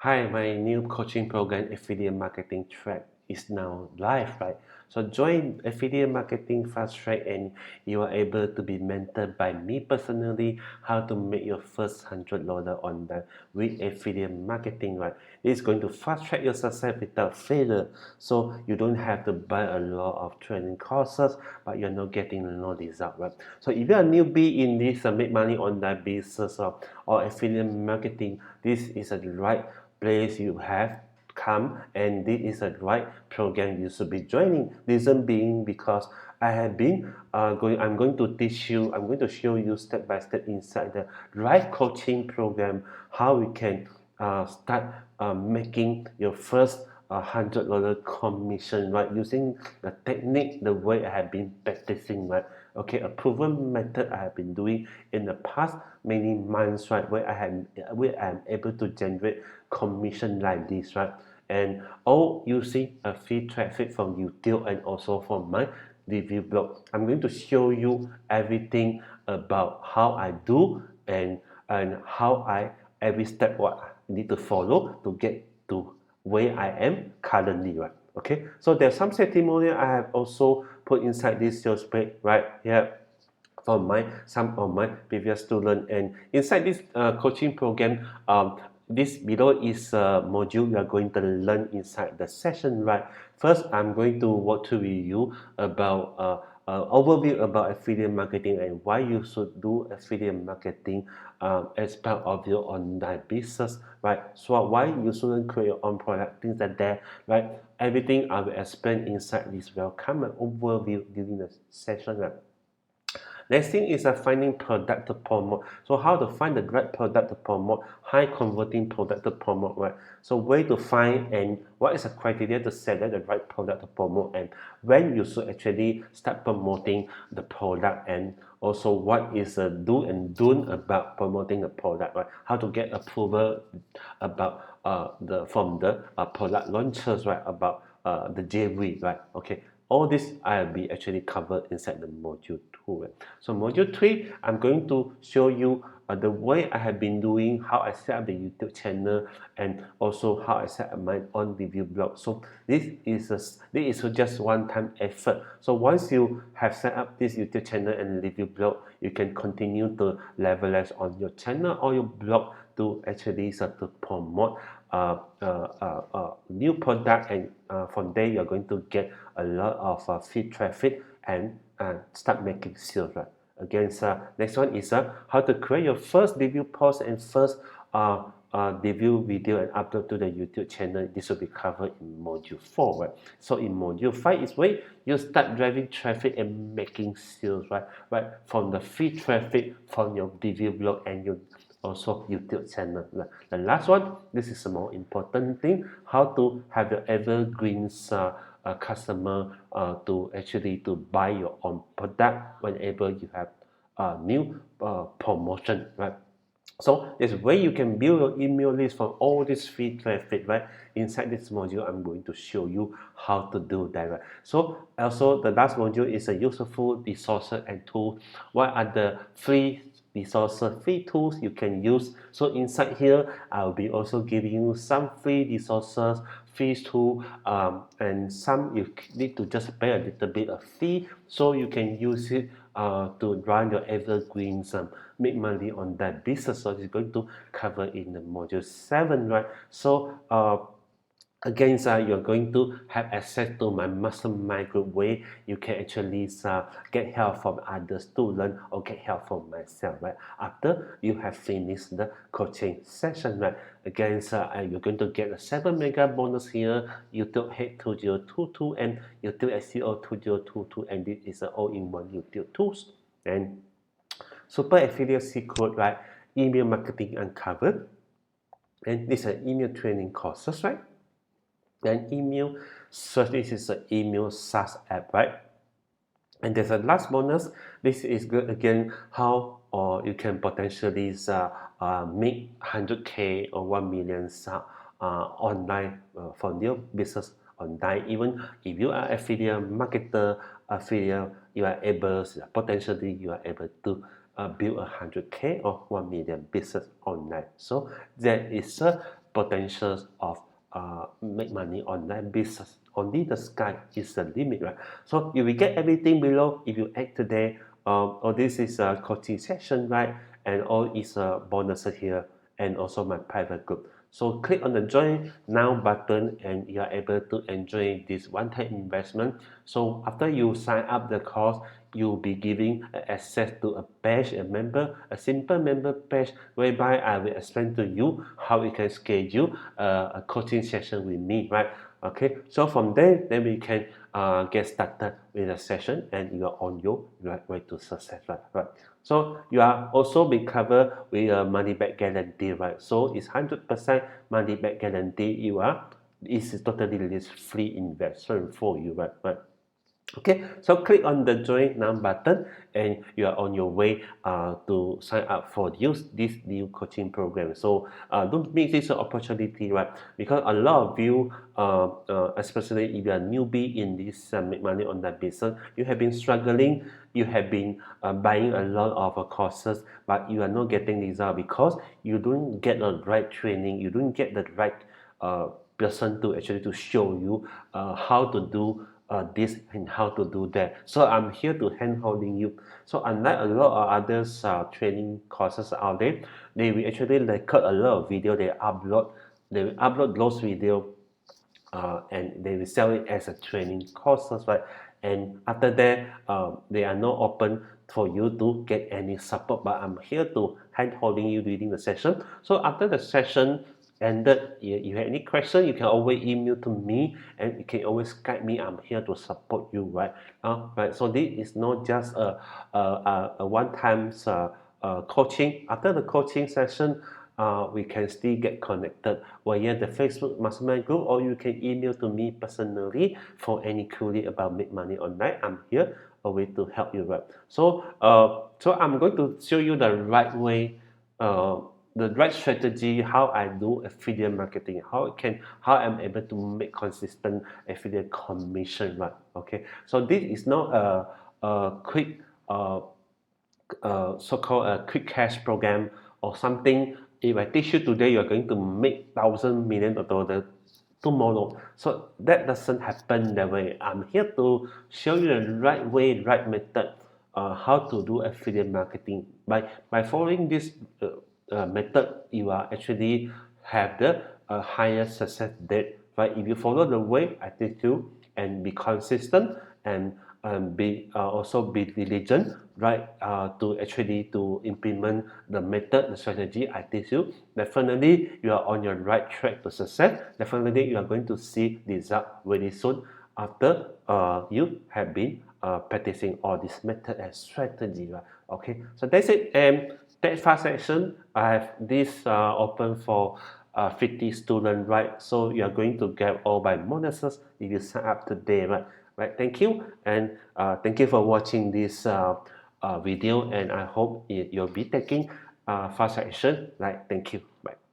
Hi, my new coaching program, Affiliate Marketing Track, is now live, right? So join Affiliate Marketing Fast Track and you are able to be mentored by me personally how to make your first $100 online with affiliate marketing, right? It's going to fast track your success without failure. So you don't have to buy a lot of training courses, but you're not getting no result, right? So if you're a newbie in this make money online business or affiliate marketing, this is a right place you have come, and this is the right program you should be joining. Reason being because I have been I'm going to teach you, I'm going to show you step by step inside the right coaching program how we can start making your first $100 commission, right? Using the technique, the way I have been practicing, right? Okay, a proven method I have been doing in the past many months, right? Where I am able to generate commission like this, right? And all using a free traffic from YouTube and also from my review blog. I'm going to show you everything about how I do and how I every step what I need to follow to get to where I am currently, right? Okay, so there's some testimonial I have also put inside this sales page right here for my some of my previous student, and inside this coaching program, this below is a module you are going to learn inside the session, right? First, I'm going to walk through with you about overview about affiliate marketing and why you should do affiliate marketing as part of your online business, right? So why you shouldn't create your own product, things like that, right? Everything I will explain inside this welcome and overview during the session, right? Next thing is finding product to promote. So how to find the right product to promote, high converting product to promote, right? So where to find and what is the criteria to select the right product to promote, and when you should actually start promoting the product, and also what is a do and don't about promoting a product, right? How to get approval about the from the product launchers, right? About the JV, right? Okay, all this I'll be actually covered inside the module 2. Right? So module 3, I'm going to show you the way I have been doing, how I set up the YouTube channel, and also how I set up my own review blog. So this is just one-time effort. So once you have set up this YouTube channel and review blog, you can continue to leverage on your channel or your blog to actually start to promote new product, and from there you're going to get a lot of free traffic and start making sales, right? Again, next one is how to create your first review post and first review video and upload to the YouTube channel. This will be covered in module 4, right? So in module 5 is where you start driving traffic and making sales, right? Right, from the free traffic from your review blog and your also YouTube channel. The last one, this is a more important thing, how to have your evergreens customer to actually to buy your own product whenever you have a new promotion, right? So there's a way you can build your email list from all this free traffic, right? Inside this module, I'm going to show you how to do that, right? So also the last module is a useful resources and tools. What are the free resources, free tools you can use? So inside here, I'll be also giving you some free resources, free tool, and some you need to just pay a little bit of fee so you can use it to run your evergreens, make money on that business. So it's going to cover in the module 7, right? So again, you're going to have access to my mastermind group where you can actually get help from other students or get help from myself, right? After you have finished the coaching session, right? Again, you're going to get a 7 mega bonus here, YouTube Head 2022 and YouTube SEO 2022, and this is an all-in-one YouTube tools. And super affiliate secret, right? Email marketing uncovered, and this is an email training courses, right? Then email search, this is an email SaaS app, right? And there's a last bonus. This is good again, how or you can potentially make 100K or 1 million online for your business online. Even if you are affiliate marketer, affiliate, you are able, potentially you are able to build 100K or 1 million business online. So that is a potentials of make money online business. Only the sky is the limit, right? So you will get everything below if you act today. This is a coaching session, right? And all is a bonus here, and also my private group. So click on the join now button and you are able to enjoy this one-time investment. So after you sign up the course, you'll be giving access to a page, a simple member page, whereby I will explain to you how you can schedule a coaching session with me, right? Okay, so from there, then we can get started with the session, and you are on your right way to success, right? So you are also be covered with a money back guarantee, right? So it's 100% money back guarantee. It's totally risk-free investment for you, right? Okay, so click on the join now button and you are on your way to sign up for this new coaching program. So don't miss this opportunity, right? Because a lot of you, especially if you are newbie in this make money online business, you have been struggling, you have been buying a lot of courses, but you are not getting result because you don't get the right training, you don't get the right person to actually to show you how to do this and how to do that. So I'm here to hand holding you. So unlike a lot of others training courses out there, they will actually record a lot of video. They will upload those video and they will sell it as a training courses, right? And after that, they are not open for you to get any support. But I'm here to hand holding you during the session. So after the session ended, if you have any question, you can always email to me, and you can always Skype me. I'm here to support you, right? Right. So this is not just a one-time coaching. After the coaching session, we can still get connected via the Facebook Mastermind group, or you can email to me personally for any query about make money online. I'm here a way to help you, right? So I'm going to show you the right way, the right strategy, how I do affiliate marketing, how I'm able to make consistent affiliate commission, right? Okay, so this is not a quick so-called a quick cash program or something. If I teach you today, you're going to make thousand million of dollars tomorrow. So that doesn't happen that way. I'm here to show you the right way, right method, how to do affiliate marketing. By following this method, you are actually have the higher success rate. Right? If you follow the way I teach you and be consistent and be also be diligent, right? To actually to implement the method, the strategy I teach you. Definitely, you are on your right track to success. Definitely, you are going to see result very soon after you have been practicing all this method and strategy, right? Okay, so that's it. And that fast section, I have this open for 50 students, right? So you are going to get all my bonuses if you sign up today, right? Right, thank you, and thank you for watching this video, and I hope you'll be taking fast action. Right, thank you. Bye.